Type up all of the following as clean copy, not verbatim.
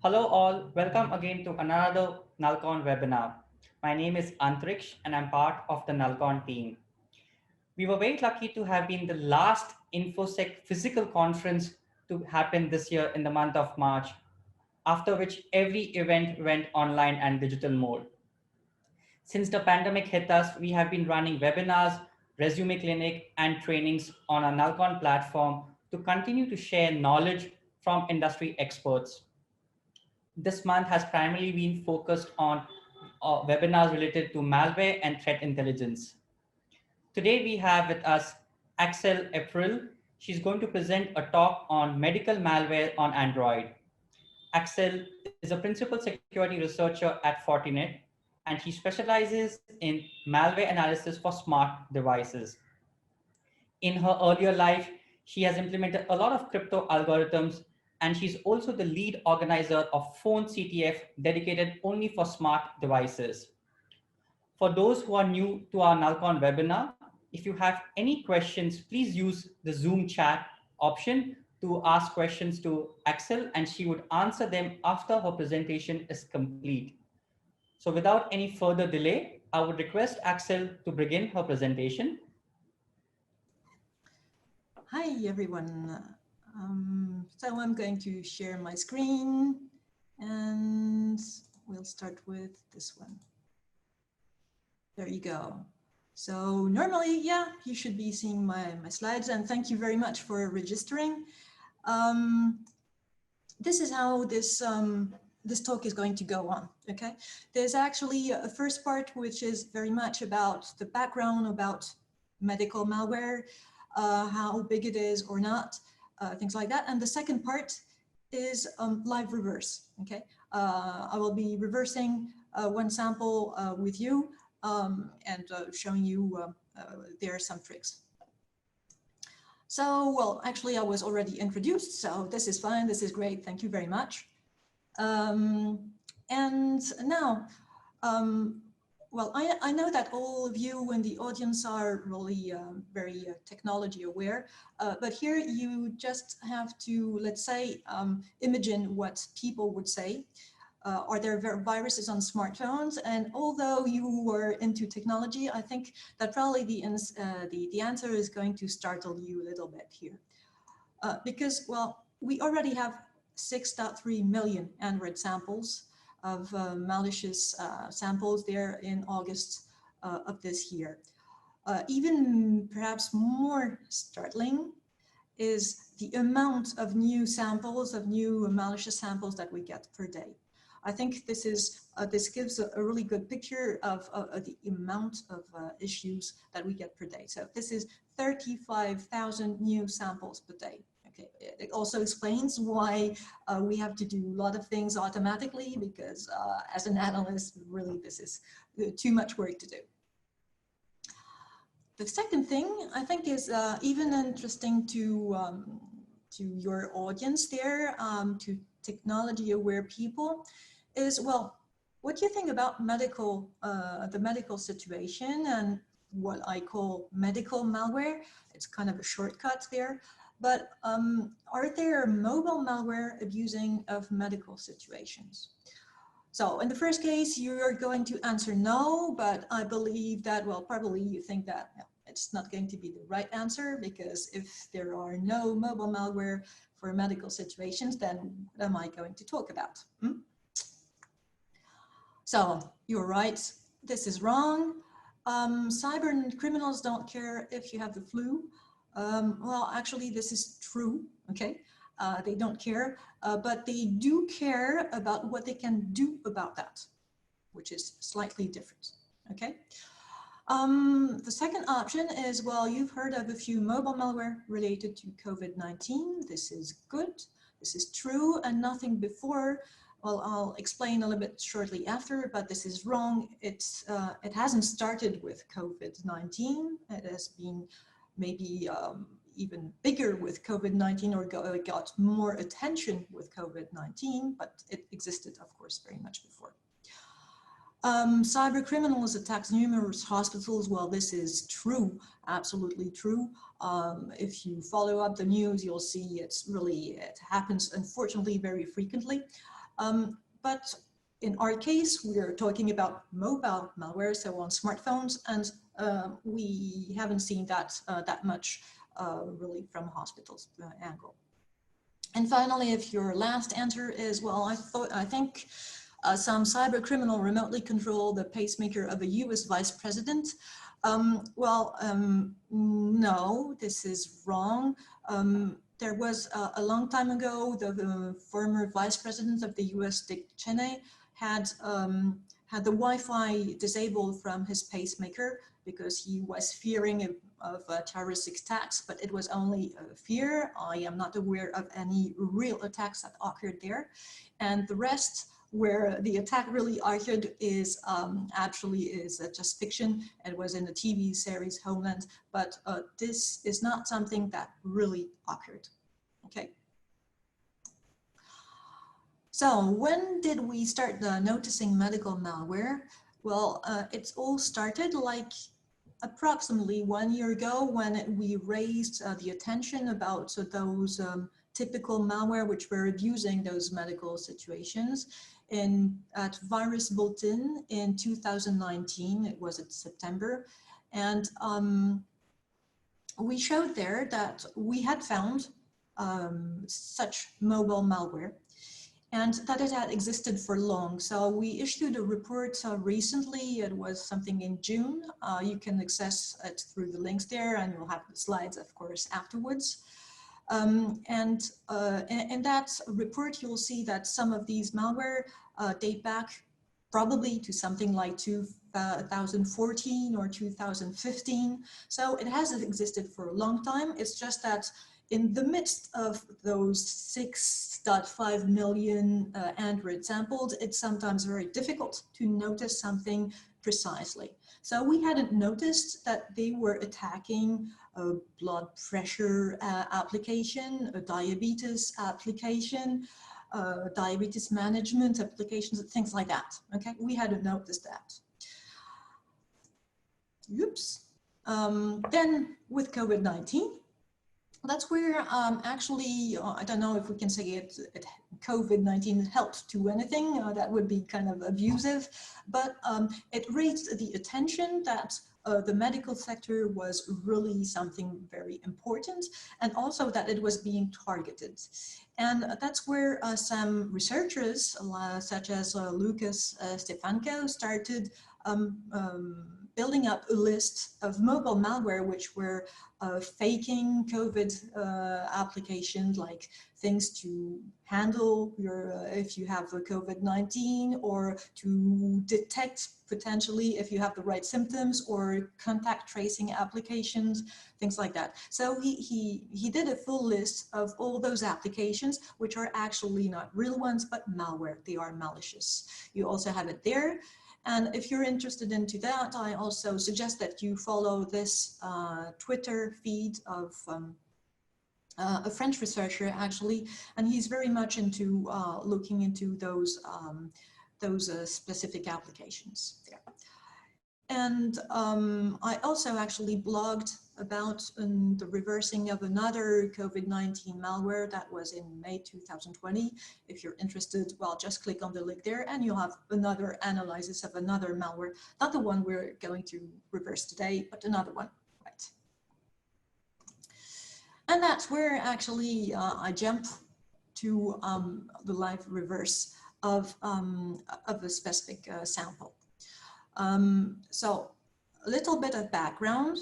Hello all, welcome again to another Nalcon webinar. My name is Antriksh and I'm part of the Nalcon team. We were very lucky to have been the last InfoSec physical conference to happen this year in the month of March, after which every event went online and digital mode. Since the pandemic hit us, we have been running webinars, resume clinic, and trainings on our Nalcon platform to continue to share knowledge from industry experts. This month has primarily been focused on webinars related to malware and threat intelligence. Today we have with us Axel April. She's going to present a talk on medical malware on Android. Axel is a principal security researcher at Fortinet, and she specializes in malware analysis for smart devices. In her earlier life, she has implemented a lot of crypto algorithms, and she's also the lead organizer of Phone CTF, dedicated only for smart devices. For those who are new to our Nalcon webinar, if you have any questions, please use the Zoom chat option to ask questions to Axel, and she would answer them after her presentation is complete. So without any further delay, I would request Axel to begin her presentation. Hi, everyone. So I'm going to share my screen and we'll start with this one. There you go. So normally, yeah, you should be seeing my slides, and thank you very much for registering. This is how this talk is going to go on, okay? There's actually a first part, which is very much about the background about medical malware, how big it is or not, things like that. And the second part is live reverse, okay? I will be reversing one sample with you and showing you there are some tricks. So, well, actually I was already introduced, so this is fine, this is great, thank you very much. And now, well, I know that all of you in the audience are really very technology aware, but here you just have to, let's say, imagine what people would say. Are there viruses on smartphones? And although you were into technology, I think that probably the answer is going to startle you a little bit here. Because, well, we already have 6.3 million Android samples of malicious samples there in August of this year. Even perhaps more startling is the amount of new samples, of new malicious samples that we get per day. I think this gives a really good picture of the amount of issues that we get per day. So this is 35,000 new samples per day. Okay. It also explains why we have to do a lot of things automatically, because as an analyst, really this is too much work to do. The second thing I think is even interesting to your audience there, to technology aware people, is, well, what do you think about medical, the medical situation and what I call medical malware? It's kind of a shortcut there. But are there mobile malware abusing of medical situations? So in the first case, you're going to answer no, but I believe that, well, probably you think that it's not going to be the right answer, because if there are no mobile malware for medical situations, then what am I going to talk about? So you're right, this is wrong. Cyber criminals don't care if you have the flu. Well, actually, this is true, okay? They don't care, but they do care about what they can do about that, which is slightly different, okay? The second option is, well, you've heard of a few mobile malware related to COVID-19. This is good, this is true, and nothing before. Well, I'll explain a little bit shortly after, but this is wrong. It hasn't started with COVID-19. It has been maybe even bigger with COVID-19, or got more attention with COVID-19, but it existed, of course, very much before. Cyber criminals attacked numerous hospitals. Well, this is true, absolutely true. If you follow up the news, you'll see it happens, unfortunately, very frequently. But in our case, we are talking about mobile malware, so on smartphones, and we haven't seen that that much really from hospitals angle. And finally, if your last answer is, well, I think some cyber criminal remotely control the pacemaker of a US vice president. No, this is wrong. There was a long time ago, the former vice president of the US, Dick Cheney, had the Wi-Fi disabled from his pacemaker because he was fearing of terrorist attacks, but it was only a fear. I am not aware of any real attacks that occurred there. And the rest, where the attack really occurred, is actually is just fiction. It was in the TV series Homeland, but this is not something that really occurred. Okay. So when did we start noticing medical malware? Well, it's all started like approximately 1 year ago when we raised the attention about those typical malware which were abusing those medical situations. At Virus Bulletin in 2019, it was in September, and we showed there that we had found such mobile malware, and that it had existed for long. So we issued a report recently. It was something in June. You can access it through the links there, and we'll have the slides, of course, afterwards. In that report, you'll see that some of these malware date back probably to something like 2014 or 2015. So it has existed for a long time. It's just that in the midst of those 6.5 million Android sampled, it's sometimes very difficult to notice something precisely. So we hadn't noticed that they were attacking a blood pressure application, a diabetes application, diabetes management applications, things like that. Okay, we hadn't noticed that. Oops. Then with COVID-19, that's where actually, I don't know if we can say it COVID-19 helped to anything. That would be kind of abusive, but it raised the attention that the medical sector was really something very important, and also that it was being targeted. And that's where some researchers, such as Lucas Stefanko, started building up a list of mobile malware which were faking COVID applications, like things to handle your if you have a COVID-19, or to detect potentially if you have the right symptoms, or contact tracing applications, things like that. So he did a full list of all those applications, which are actually not real ones, but malware. They are malicious. You also have it there. And if you're interested into that, I also suggest that you follow this Twitter feed of a French researcher, actually, and he's very much into looking into those specific applications there. And I also actually blogged about the reversing of another COVID-19 malware that was in May 2020. If you're interested, well, just click on the link there and you'll have another analysis of another malware, not the one we're going to reverse today, but another one, right? And that's where actually I jump to the live reverse of a specific sample. So a little bit of background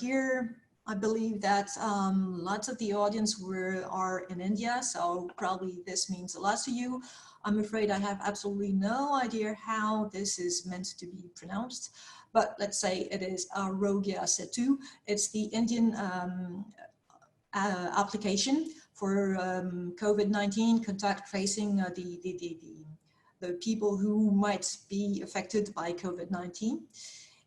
here. I believe that lots of the audience are in India, so probably this means a lot to you. I'm afraid I have absolutely no idea how this is meant to be pronounced, but let's say it is Arogya Setu. It's the Indian application for COVID-19 contact tracing, the people who might be affected by COVID-19.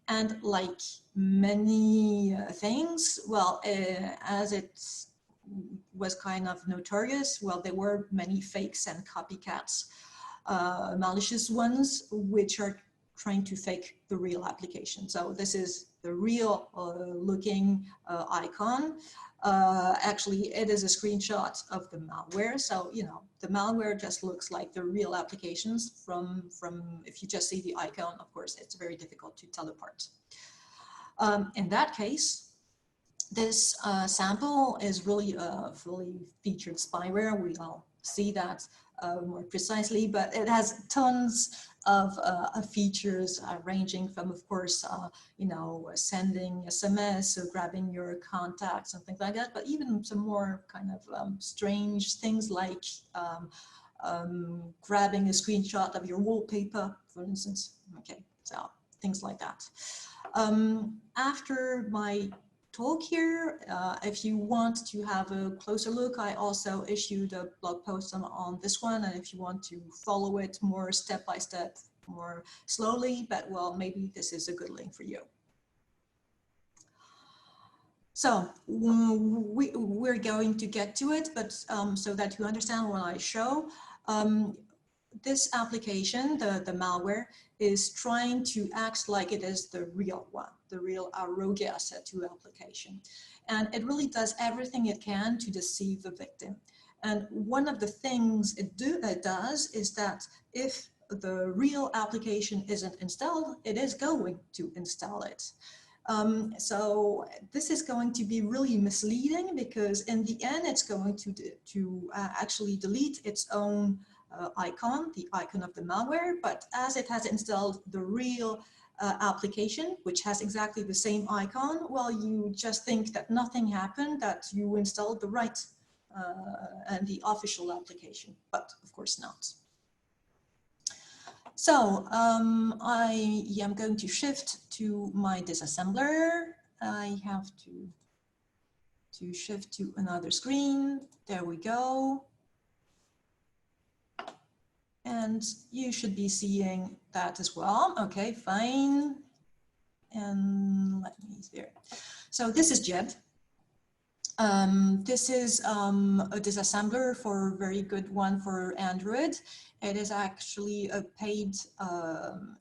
And like many things, well, as it was kind of notorious, well, there were many fakes and copycats, malicious ones, which are trying to fake the real application. So this is the real looking icon. Actually, it is a screenshot of the malware. So, you know, the malware just looks like the real applications from if you just see the icon, of course, it's very difficult to tell apart. In that case, this sample is really a fully featured spyware. We'll see that more precisely, but it has tons of features ranging from, of course, you know, sending SMS, so grabbing your contacts and things like that, but even some more kind of strange things like grabbing a screenshot of your wallpaper, for instance. Okay, so things like that. After my talk here, if you want to have a closer look, I also issued a blog post on this one, and if you want to follow it more step by step, more slowly, but well, maybe this is a good link for you. So we're going to get to it, but so that you understand what I show, this application, the malware, is trying to act like it is the real one, the real Arogia Set2 application. And it really does everything it can to deceive the victim. And one of the things it does is that if the real application isn't installed, it is going to install it. So this is going to be really misleading, because in the end, it's going to actually delete its own icon, the icon of the malware, but as it has installed the real application, which has exactly the same icon, well, you just think that nothing happened, that you installed the right and the official application, but of course not. So I am going to shift to my disassembler. I have to shift to another screen. There we go. And you should be seeing that as well. Okay, fine. And let me there. So this is Jed. This is a disassembler for a very good one for Android. It is actually a paid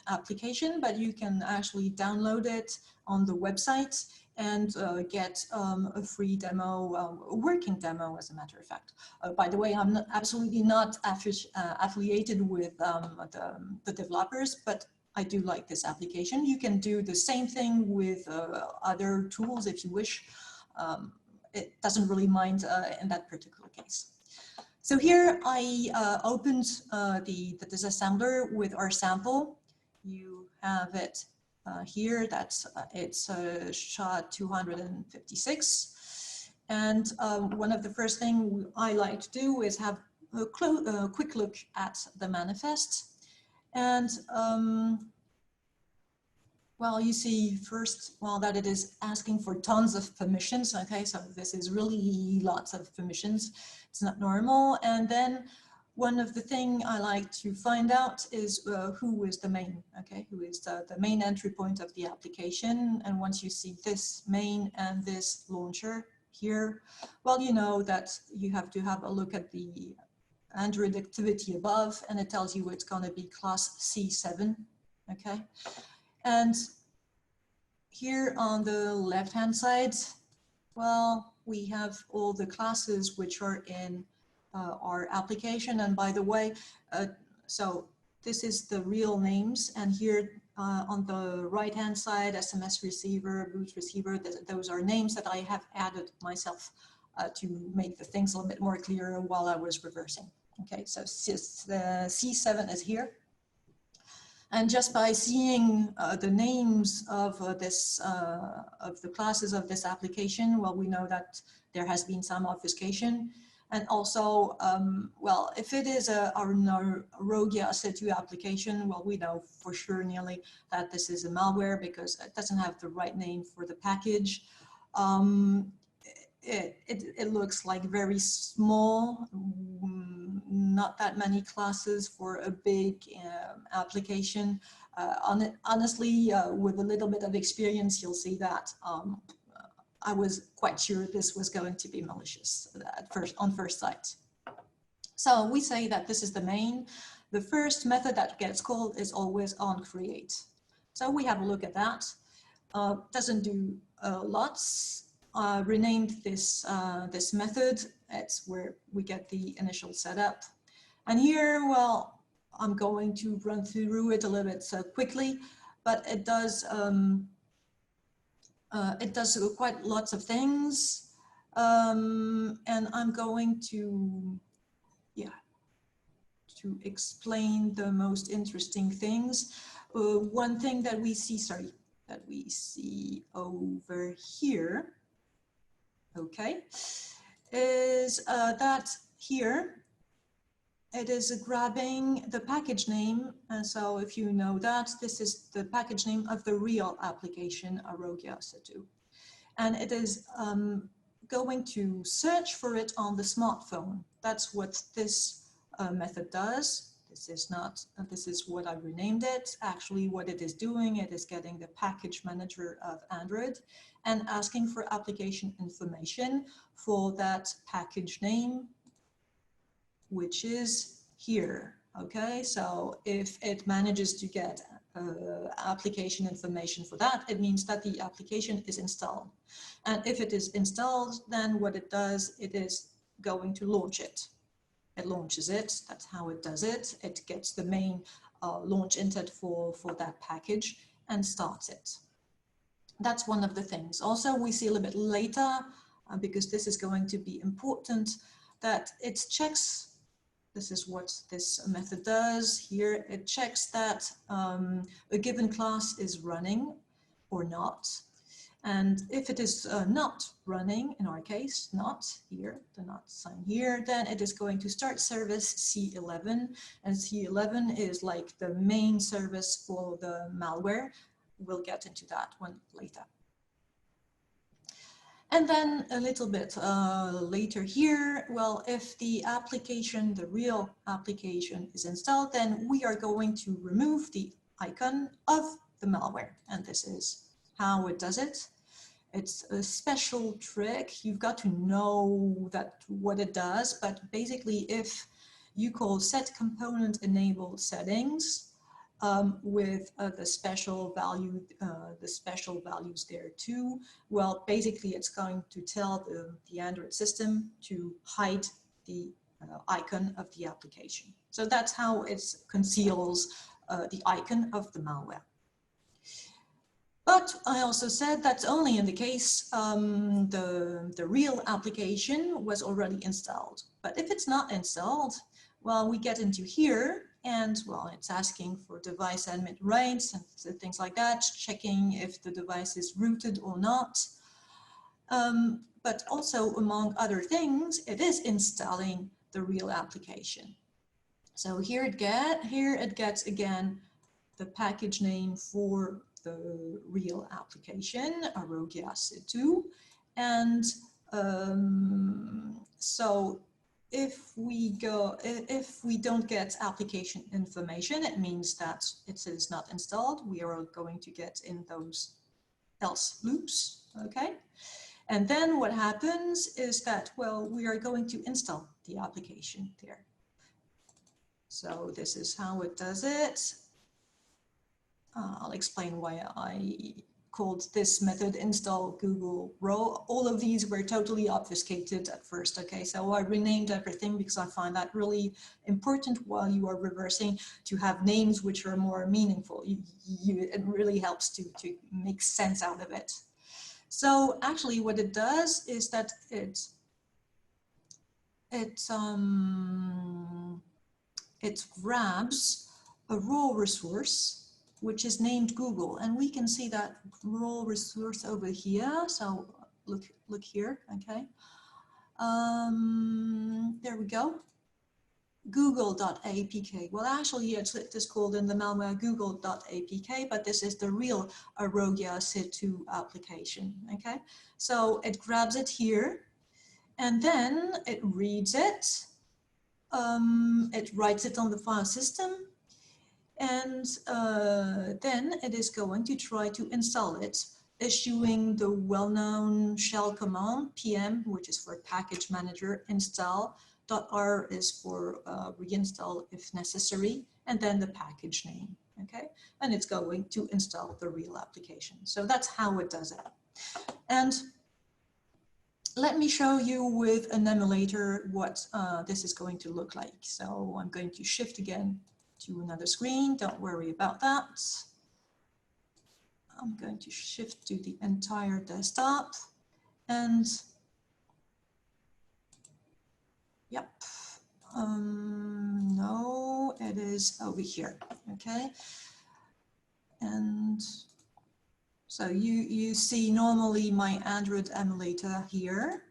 application, but you can actually download it on the website and get a free demo, a working demo, as a matter of fact. By the way, I'm absolutely not affiliated with the developers, but I do like this application. You can do the same thing with other tools if you wish. It doesn't really mind in that particular case. So here I opened the disassembler with our sample. You have it here. That's it's SHA-256. And one of the first things I like to do is have a quick look at the manifest. And well, you see first, well, that it is asking for tons of permissions. Okay, so this is really lots of permissions. It's not normal. And then one of the things I like to find out is who is the main, okay, who is the main entry point of the application. And once you see this main and this launcher here, well, you know that you have to have a look at the Android activity above, and it tells you it's going to be class C7, okay? And here on the left-hand side, well, we have all the classes which are in our application. And by the way, so this is the real names. And here on the right-hand side, SMS receiver, boot receiver, those are names that I have added myself to make the things a little bit more clear while I was reversing. Okay, so C7 is here. And just by seeing the names of of the classes of this application, well, we know that there has been some obfuscation. And also, well, if it is our Arogia Set2 application, well, we know for sure nearly that this is a malware because it doesn't have the right name for the package. It looks like very small, not that many classes for a big application. Honestly, with a little bit of experience, you'll see that I was quite sure this was going to be malicious on first sight. So we say that this is the main. The first method that gets called is always onCreate. So we have a look at that. doesn't do lots. Renamed this, this method. It's where we get the initial setup. And here, well, I'm going to run through it a little bit quickly, but it does quite lots of things. And I'm going to, yeah, to explain the most interesting things. One thing that we see, that we see over here, okay, is that here it is grabbing the package name. And so if you know that, this is the package name of the real application, Arrogia C2. And it is going to search for it on the smartphone. That's what this method does. This is what I renamed it. Actually, what it is doing, it is getting the package manager of Android and asking for application information for that package name, which is here. Okay, so if it manages to get application information for that, it means that the application is installed. And if it is installed, then what it does, it is going to launch it. It launches it, that's how it does it. It gets the main launch intent for that package and starts it. That's one of the things. Also, we see a little bit later, because this is going to be important, that it checks. This is what this method does. Here it checks that a given class is running or not. And if it is not running, in our case, not here, the not sign here, then it is going to start service C11. And C11 is like the main service for the malware. We'll get into that one later. And then a little bit later here, well, if the application, the real application is installed, then we are going to remove the icon of the malware. And this is how it does it. It's a special trick. You've got to know what it does, but basically if you call set component enable settings, with the special values there too. Well, basically it's going to tell the Android system to hide the icon of the application. So that's how it conceals the icon of the malware. But I also said that's only in the case the real application was already installed. But if it's not installed, well, we get into here. And well, it's asking for device admit rights and things like that, checking if the device is rooted or not. But also, among other things, it is installing the real application. So here it gets again the package name for the real application, Arrogia C2. And so if we don't get application information, it means that it is not installed. We are going to get in those else loops, okay? And then what happens is that, well, we are going to install the application there. So this is how it does it. I'll explain why I called this method install Google Row. All of these were totally obfuscated at first, okay? So I renamed everything because I find that really important while you are reversing, to have names which are more meaningful. It really helps to make sense out of it. So actually what it does is that it grabs a raw resource which is named Google, and we can see that raw resource over here. So look here, okay. There we go. Google.apk. Well, actually, it is called in the malware Google.apk, but this is the real Arrogia C2 application. Okay, so it grabs it here, and then it reads it. It writes it on the file system. And then it is going to try to install it, issuing the well-known shell command pm, which is for package manager, install, .r is for reinstall if necessary, and then the package name. okay? And it's going to install the real application. So that's how it does it. And let me show you with an emulator what this is going to look like. So I'm going to shift again to another screen. Don't worry about that. I'm going to shift to the entire desktop and yep. No, it is over here, okay? And so you see normally my Android emulator here.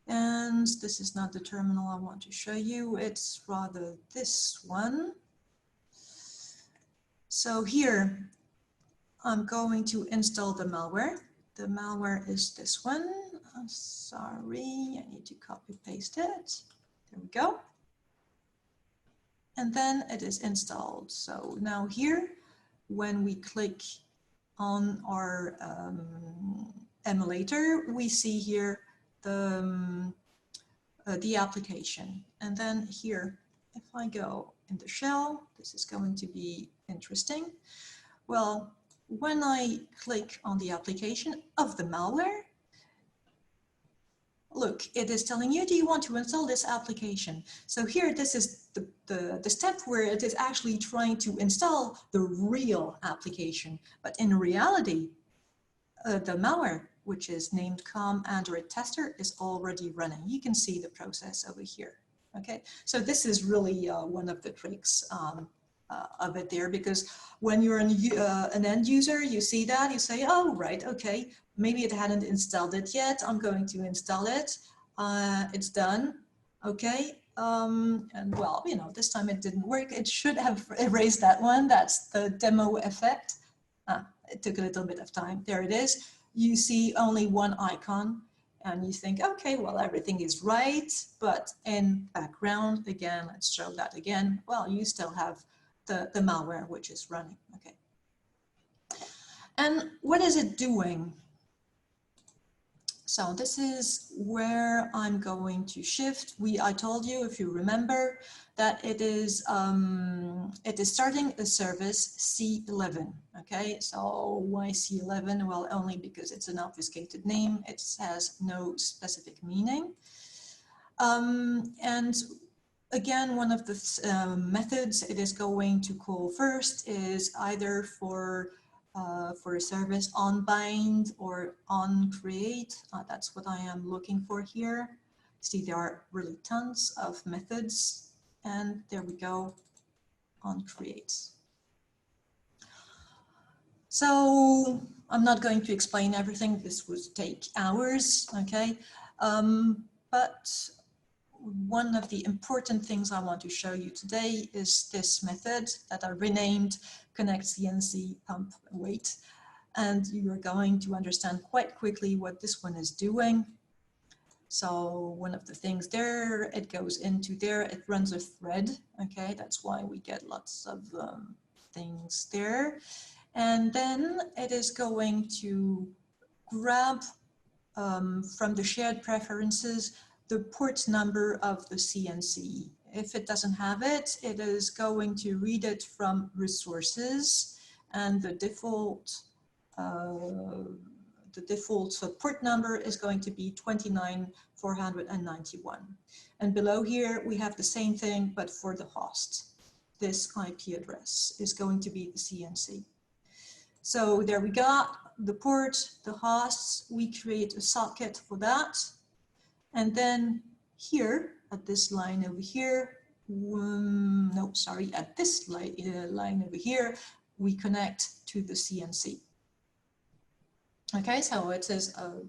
And this is not the terminal I want to show you, it's rather this one. So here, I'm going to install the malware. The malware is this one. Sorry, I need to copy paste it. There we go. And then it is installed. So now here, when we click on our emulator, we see here the application. And then here, if I go in the shell, this is going to be interesting. Well, when I click on the application of the malware, look, it is telling you, do you want to install this application? So here, this is the step where it is actually trying to install the real application. But in reality, the malware, which is named COM Android Tester, is already running. You can see the process over here. Okay, so this is really one of the tricks of it there, because when you're an end user, you see that, you say, oh, right, okay, maybe it hadn't installed it yet. I'm going to install it. It's done. Okay. And well, you know, this time it didn't work. It should have erased that one. That's the demo effect. It took a little bit of time. There it is. You see only one icon and you think, okay, well, everything is right. But in background, again, let's show that again. Well, you still have the malware which is running. Okay. And what is it doing? So this is where I'm going to shift. I told you, if you remember, that it is starting a service C11. Okay, so why C11? Well, only because it's an obfuscated name. It has no specific meaning. And again, one of the methods it is going to call first is either for a service on bind or on create. That's what I am looking for here. See, there are really tons of methods, and there we go, on create. So I'm not going to explain everything. This would take hours, okay? But one of the important things I want to show you today is this method that I renamed connect CNC pump wait. And you're going to understand quite quickly what this one is doing. So one of the things there, it goes into there, it runs a thread. Okay, that's why we get lots of things there. And then it is going to grab from the shared preferences the port number of the CNC. If it doesn't have it, it is going to read it from resources, and the default port number is going to be 29491. And below here we have the same thing, but for the host. This IP address is going to be the CNC. So there we got the port, the hosts. We create a socket for that. And then here at this line over here, no, sorry, at this line over here, we connect to the CNC. Okay, so it says a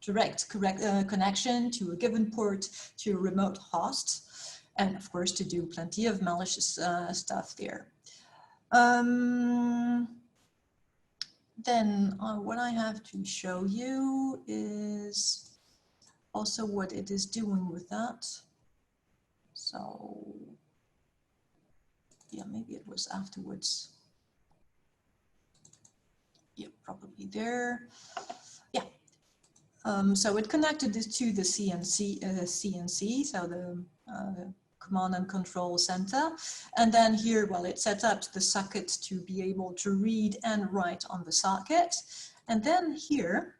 direct connection to a given port to a remote host, and of course to do plenty of malicious stuff there. Then what I have to show you is also what it is doing with that. So yeah, maybe it was afterwards. Yeah, probably there. Yeah. So it connected this to the CNC, so the command and control center. And then here, well, it sets up the socket to be able to read and write on the socket. And then here,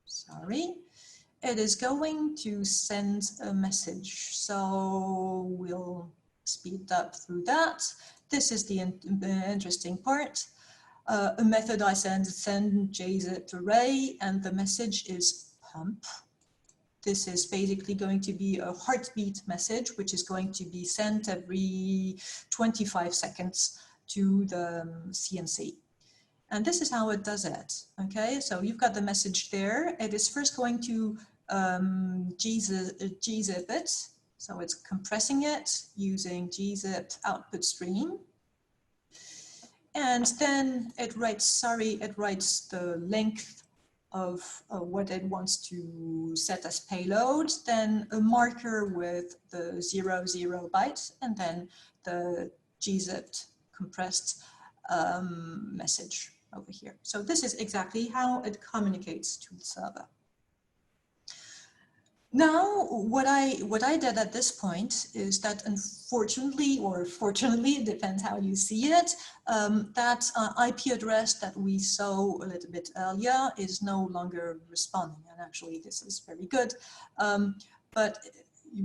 sorry, it is going to send a message. So we'll speed up through that. This is the interesting part. A method I send JZip array, and the message is pump. This is basically going to be a heartbeat message, which is going to be sent every 25 seconds to the CNC. And this is how it does it. Okay, so you've got the message there. It is first going to gzip it. So it's compressing it using gzip output stream. And then it writes the length of what it wants to set as payload, then a marker with the 00 byte, and then the gzipped compressed message over here. So this is exactly how it communicates to the server. Now, what I did at this point is that, unfortunately, or fortunately, it depends how you see it, that IP address that we saw a little bit earlier is no longer responding. And actually, this is very good. But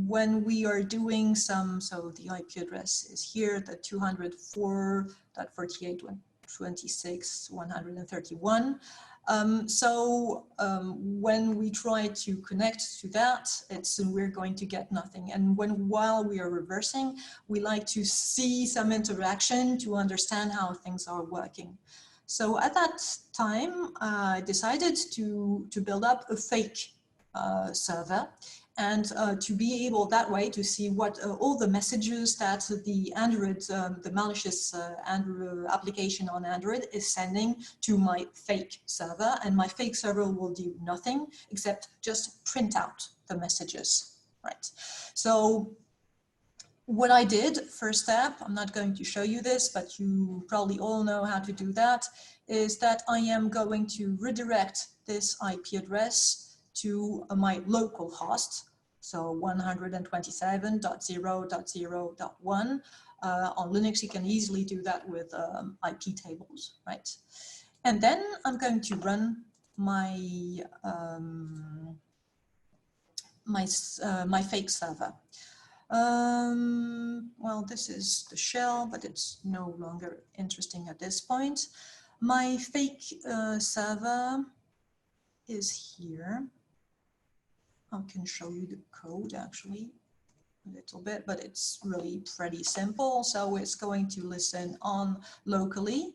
when we are doing some, so the IP address is here, the 204.48.26.131. When we try to connect to that, we're going to get nothing. And while we are reversing, we like to see some interaction to understand how things are working. So at that time, I decided to build up a fake server, and to be able that way to see what all the messages that the Android, the malicious Android application on Android is sending to my fake server. And my fake server will do nothing except just print out the messages, right? So what I did, first step, I'm not going to show you this, but you probably all know how to do that, is that I am going to redirect this IP address to my local host, so 127.0.0.1. On Linux, you can easily do that with IP tables, right? And then I'm going to run my my fake server. Well, this is the shell, but it's no longer interesting at this point. My fake server is here. I can show you the code actually a little bit, but it's really pretty simple. So it's going to listen on locally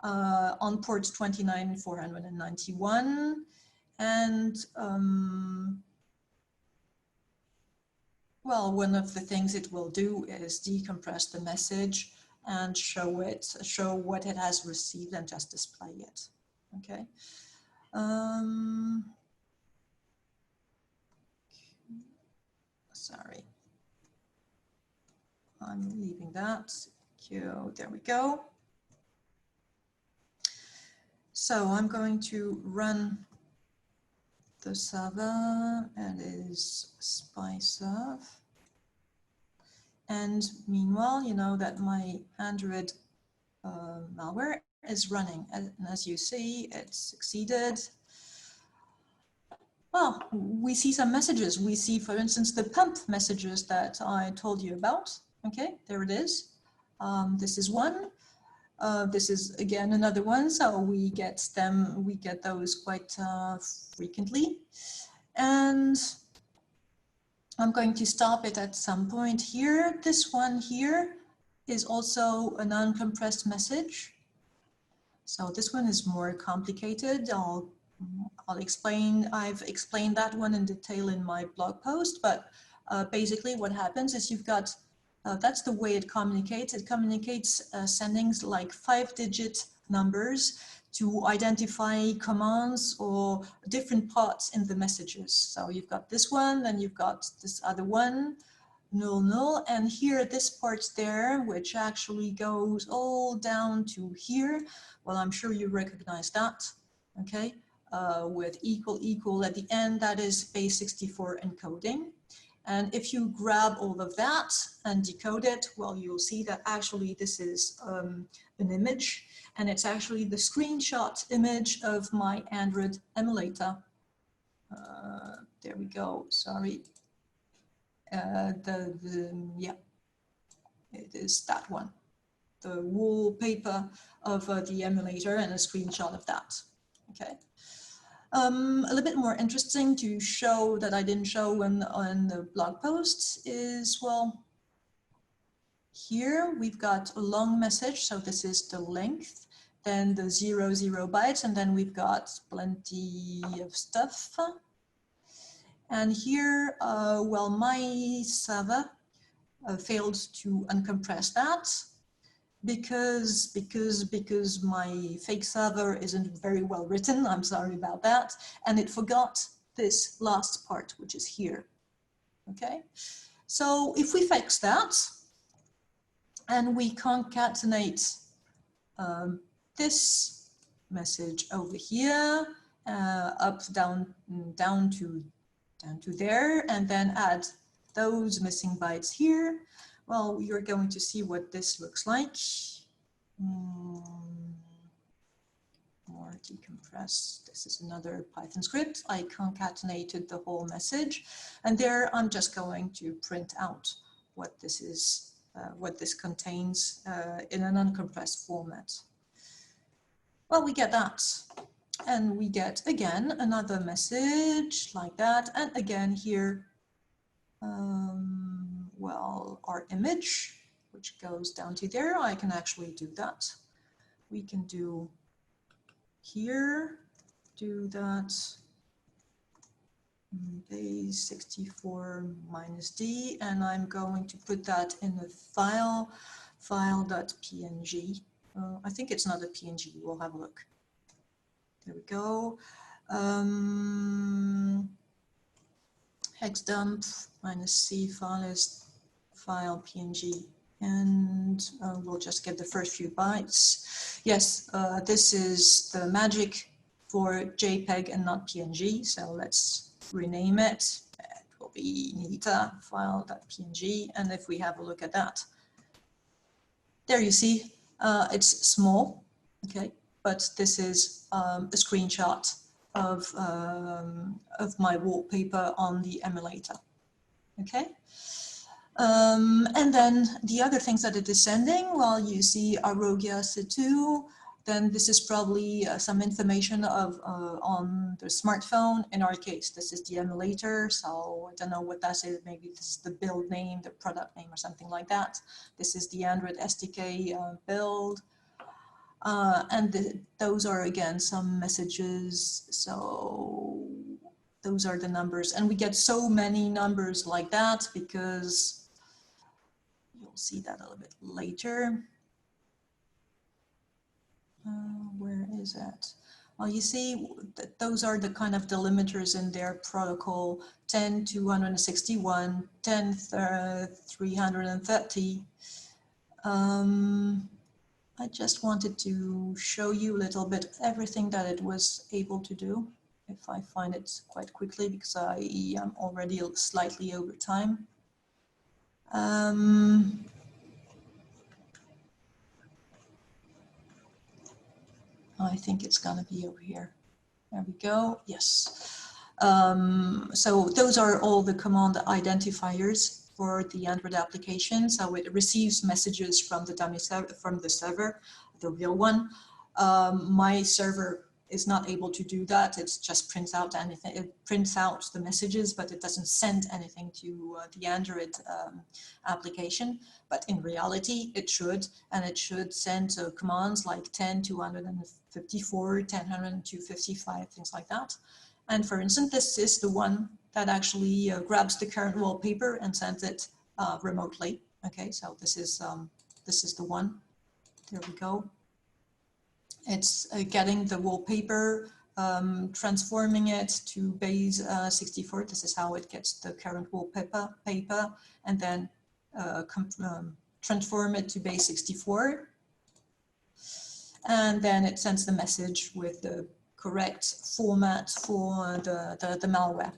on port 29,491, and well, one of the things it will do is decompress the message and show what it has received and just display it. Okay. Sorry, I'm leaving that. There we go. So I'm going to run the server, and it is SpyServe. And meanwhile, you know that my Android malware is running, and as you see, it succeeded. Well, we see some messages. We see, for instance, the pump messages that I told you about. Okay, there it is. This is one. This is again another one. So we get those quite frequently. And I'm going to stop it at some point here. This one here is also an uncompressed message. So this one is more complicated. I'll explain, I've explained that one in detail in my blog post, but basically what happens is you've got, that's the way it communicates. It communicates sending like 5-digit numbers to identify commands or different parts in the messages. So you've got this one, then you've got this other one, 00, and here this part there, which actually goes all down to here. Well, I'm sure you recognize that, okay? With equal at the end, that is base 64 encoding. And if you grab all of that and decode it, well, you'll see that actually this is an image, and it's actually the screenshot image of my Android emulator. There we go, sorry. Yeah, it is that one. The wallpaper of the emulator and a screenshot of that, okay? A little bit more interesting to show that I didn't show on the blog post is, well, here we've got a long message, so this is the length, then the 00 bytes, and then we've got plenty of stuff. And here, well, my server failed to uncompress that because my fake server isn't very well written. I'm sorry about that. And it forgot this last part, which is here. Okay, so if we fix that and we concatenate this message over here, up, down to there, and then add those missing bytes here, well, you're going to see what this looks like. More decompress. This is another Python script. I concatenated the whole message, and there I'm just going to print out what this is, what this contains in an uncompressed format. Well, we get that. And we get, again, another message like that. And again here, well, our image, which goes down to there. I can actually do that. We can do here, do that, base 64 minus D, and I'm going to put that in the file.png. I think it's not a PNG, we'll have a look. There we go. Hex dump minus C file PNG, and we'll just get the first few bytes. Yes, this is the magic for JPEG and not PNG, so let's rename it. It will be Nita file.png, and if we have a look at that, there you see it's small, okay, but this is a screenshot of my wallpaper on the emulator, okay? And then the other things that it is sending, well, you see Arogia C2, then this is probably some information of on the smartphone. In our case, this is the emulator, so I don't know what that is. Maybe this is the build name, the product name, or something like that. This is the Android SDK build. And those are, again, some messages. So those are the numbers. And we get so many numbers like that because you'll see that a little bit later. Where is that? Well, you see that those are the kind of delimiters in their protocol: 10 to 161, 10 330. I just wanted to show you a little bit everything that it was able to do, if I find it quite quickly, because I am already slightly over time. I think it's gonna be over here. There we go, yes. So those are all the command identifiers for the Android application. So it receives messages from the dummy server, from the server, the real one. My server is not able to do that. It just prints out anything. It prints out the messages, but it doesn't send anything to the Android application. But in reality, it should, and it should send commands like 10 to 154, 10 to 255, things like that. And for instance, this is the one that actually grabs the current wallpaper and sends it remotely. Okay, so this is the one. There we go. It's getting the wallpaper, transforming it to base 64. This is how it gets the current wallpaper, and then transform it to base 64. And then it sends the message with the correct format for the malware.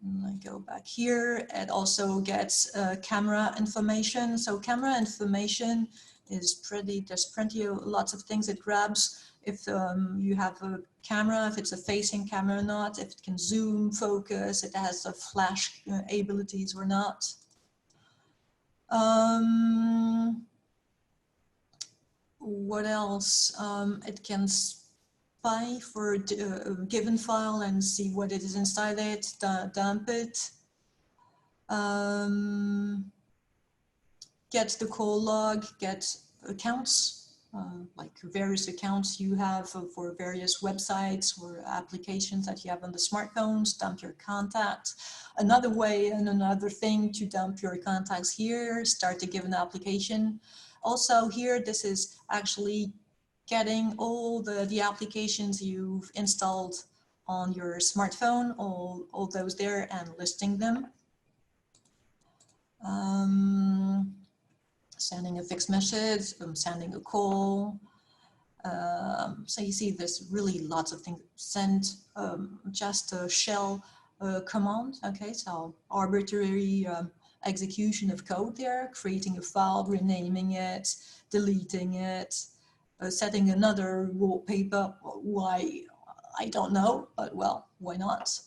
And I go back here. It also gets camera information. So camera information is there's plenty of lots of things it grabs. If you have a camera, if it's a facing camera or not, if it can zoom, focus, it has a flash abilities or not. What else? It can spy for a given file and see what it is inside it, dump it. Get the call log, get accounts, like various accounts you have for various websites or applications that you have on the smartphones, dump your contacts. Another way and another thing to dump your contacts here, start a given application. Also here, this is actually getting all the applications you've installed on your smartphone, all those there, and listing them. Sending a fixed message, sending a call. So you see there's really lots of things. Send just a shell command, okay, so arbitrary execution of code there, creating a file, renaming it, deleting it, setting another wallpaper. Why? I don't know, but well, why not?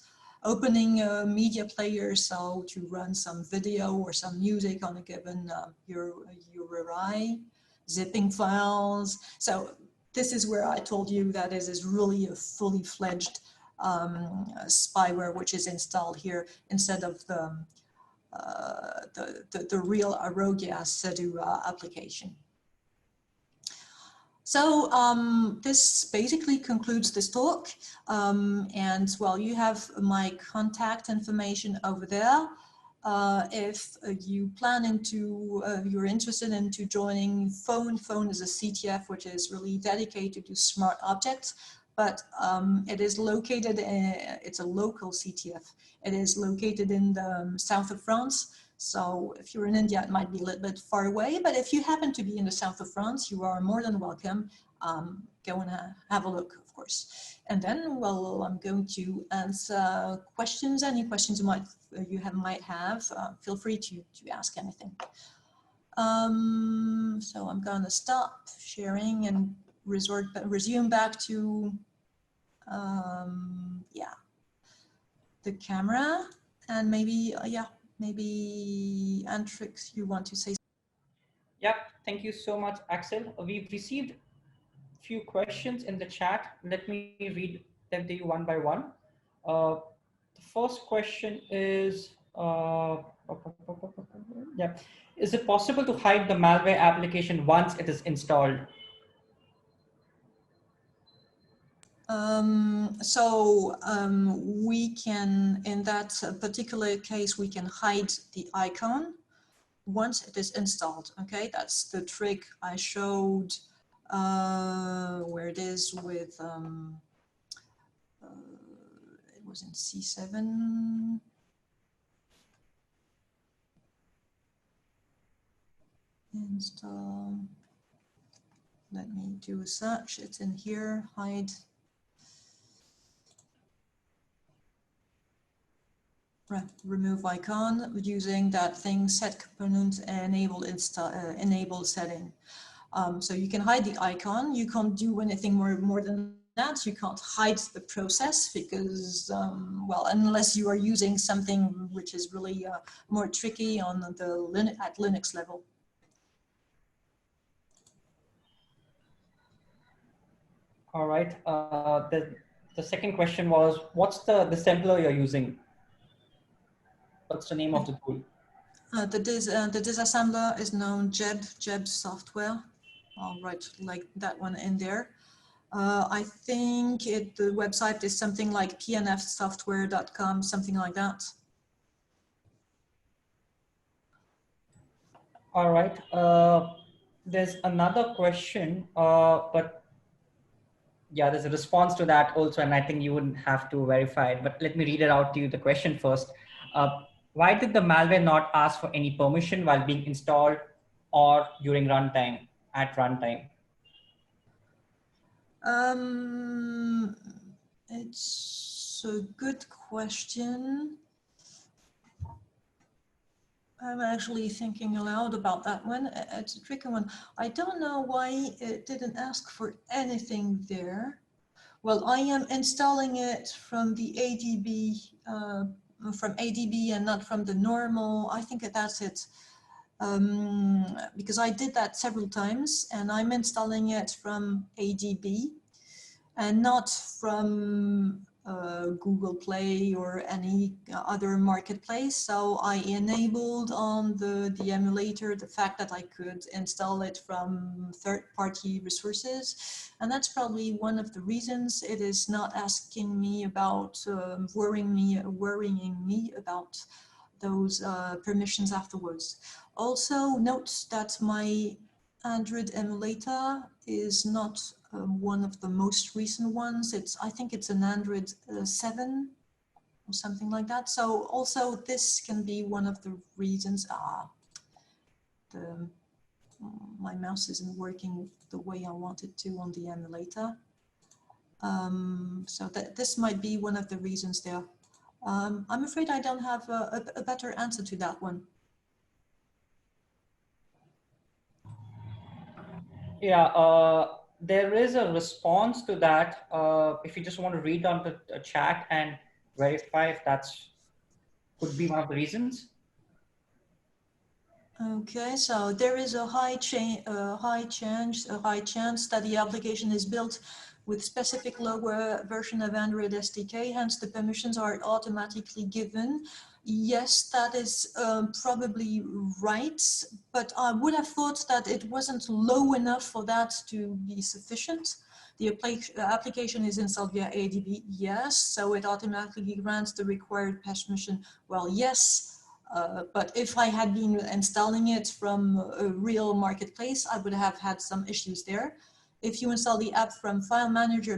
Opening a media player, so to run some video or some music on a given URI, zipping files. So this is where I told you that this is really a fully fledged spyware which is installed here instead of the real Arogia Sedu application. So this basically concludes this talk. And well, you have my contact information over there. If you plan you're interested into joining Phone is a CTF which is really dedicated to smart objects, but it is located, it's a local CTF. It is located in the south of France. So if you're in India, it might be a little bit far away, but if you happen to be in the south of France, you are more than welcome. Go and have a look, of course. And then, well, I'm going to answer questions. Any questions you might have, feel free to ask anything. So I'm going to stop sharing and resume back to, yeah, the camera, and maybe, yeah. Maybe Antrix, you want to say? Yep, thank you so much, Axel. We've received a few questions in the chat. Let me read them to you one by one. The first question is, yeah, is it possible to hide the malware application once it is installed? We can, in that particular case, we can hide the icon once it is installed. Okay, that's the trick I showed where it is with, it was in C7. Install. Let me do a search. It's in here, hide. Remove icon using that thing set component enable setting. So you can hide the icon. You can't do anything more than that. You can't hide the process because, well, unless you are using something which is really more tricky on the at Linux level. All right. The second question was, what's the assembler you're using? What's the name of the tool? The disassembler is known Jeb software. I'll write like that one in there. I think the website is something like pnfsoftware.com, something like that. All right. There's another question, but yeah, there's a response to that also, and I think you wouldn't have to verify it, but let me read it out to you, the question first. Why did the malware not ask for any permission while being installed or during runtime, at runtime? It's a good question. I'm actually thinking aloud about that one. It's a tricky one. I don't know why it didn't ask for anything there. Well, I am installing it from the ADB, from ADB and not from the normal. I think that's it. Because I did that several times and I'm installing it from ADB and not from Google Play or any other marketplace. So I enabled on the emulator the fact that I could install it from third-party resources. And that's probably one of the reasons it is not asking me about, worrying me about those permissions afterwards. Also note that my Android emulator is not one of the most recent ones. I think it's an Android 7 or something like that. So also this can be one of the reasons. My mouse isn't working the way I want it to on the emulator. So this might be one of the reasons there. I'm afraid I don't have a better answer to that one. Yeah, there is a response to that. If you just want to read on the chat and verify if that's could be one of the reasons. Okay, so there is a high chance that the application is built with specific lower version of Android SDK, hence the permissions are automatically given. Yes, that is probably right, but I would have thought that it wasn't low enough for that to be sufficient. The application is installed via ADB, yes, so it automatically grants the required permission. Well, yes, but if I had been installing it from a real marketplace, I would have had some issues there. If you install the app from File Manager,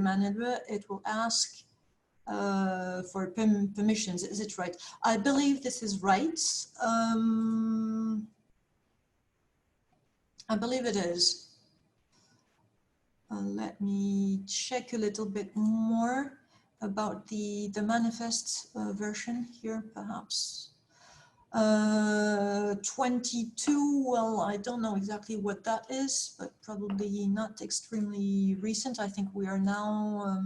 it will ask for permissions. Is it right? I believe this is right. I believe it is. Let me check a little bit more about the manifest version here, perhaps. 22, well, I don't know exactly what that is, but probably not extremely recent. I think we are now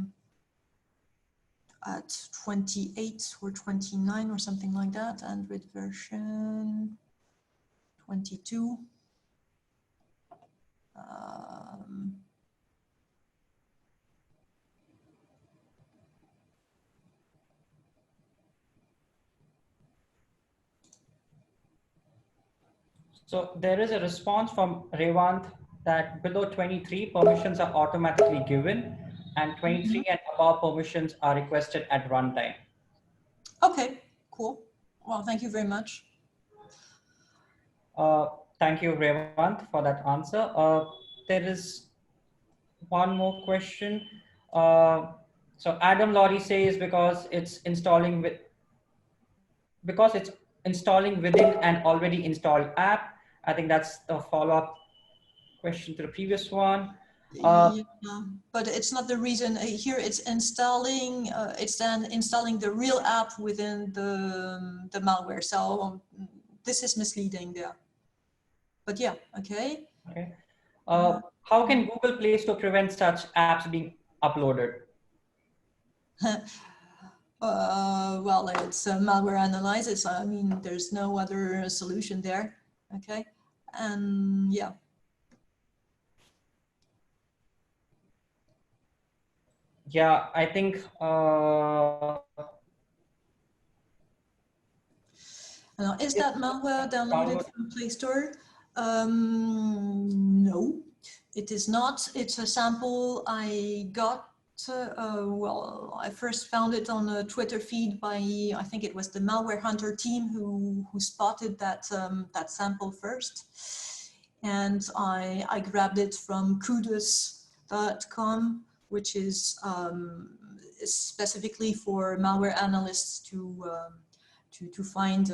at 28 or 29 or something like that. Android version 22. So there is a response from Revant that below 23 permissions are automatically given and 23 and above permissions are requested at runtime. Okay, cool. Well, thank you very much. Thank you, Revant, for that answer. There is one more question. So Adam Laurie says because it's installing within an already installed app. I think that's the follow-up question to the previous one. Yeah, but it's not the reason. Here it's installing. It's then installing the real app within the malware. So this is misleading there. But yeah, okay. Okay. How can Google Play Store prevent such apps being uploaded? Well, it's malware analysis. I mean, there's no other solution there. Okay, and yeah. Yeah, I think. Is that malware downloaded from Play Store? No, it is not. It's a sample I got. Well, I first found it on a Twitter feed by, I think it was the Malware Hunter team who spotted that that sample first, and I grabbed it from kudos.com, which is specifically for malware analysts to find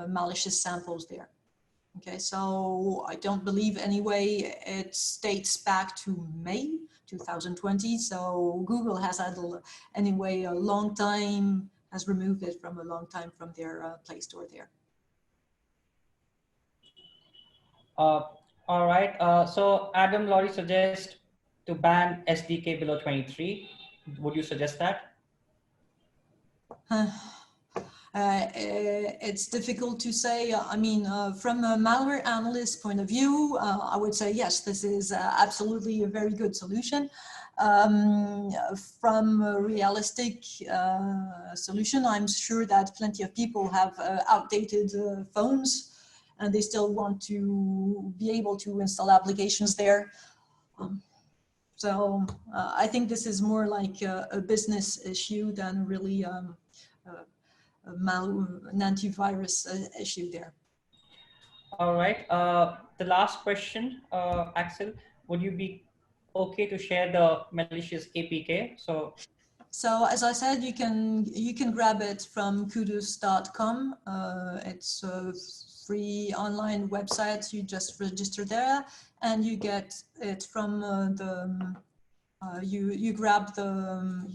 malicious samples there. Okay, so I don't believe anyway it dates back to May 2020. So Google has had anyway a long time, has removed it from a long time from their Play Store there. Uh, all right. So Adam Laurie suggests to ban SDK below 23. Would you suggest that? It's difficult to say. I mean, from a malware analyst point of view, I would say yes, this is absolutely a very good solution. From a realistic solution, I'm sure that plenty of people have outdated phones and they still want to be able to install applications there. So I think this is more like a business issue than really an antivirus issue there. All right. The last question, Axel, would you be okay to share the malicious APK? So as I said, you can grab it from kudos.com. It's a free online website. You just register there, and you get it from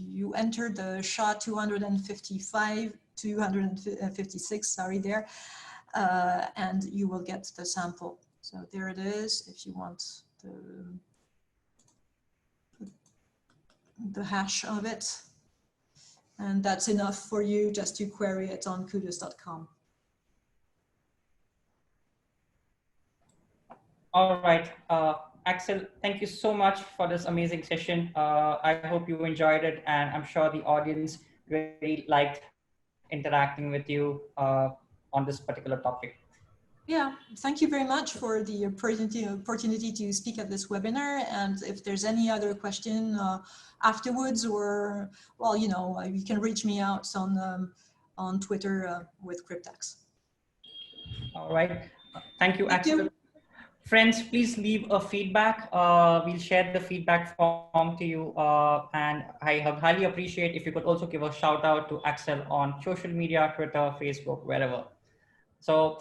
you enter the SHA-255, 256, sorry, there, and you will get the sample. So there it is. If you want the hash of it. And that's enough for you just to query it on kudos.com. All right. Axel, thank you so much for this amazing session. I hope you enjoyed it, and I'm sure the audience really liked interacting with you on this particular topic. Yeah, thank you very much for the opportunity to speak at this webinar. And if there's any other question afterwards, or, well, you know, you can reach me out on Twitter with Cryptax. All right. Thank you, Thank Axel. you. Friends, please leave a feedback. We'll share the feedback form to you. And I have highly appreciate if you could also give a shout out to Axel on social media, Twitter, Facebook, wherever. So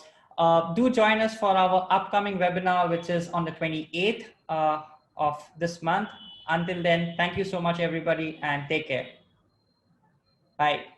do join us for our upcoming webinar, which is on the 28th of this month. Until then, thank you so much, everybody, and take care. Bye.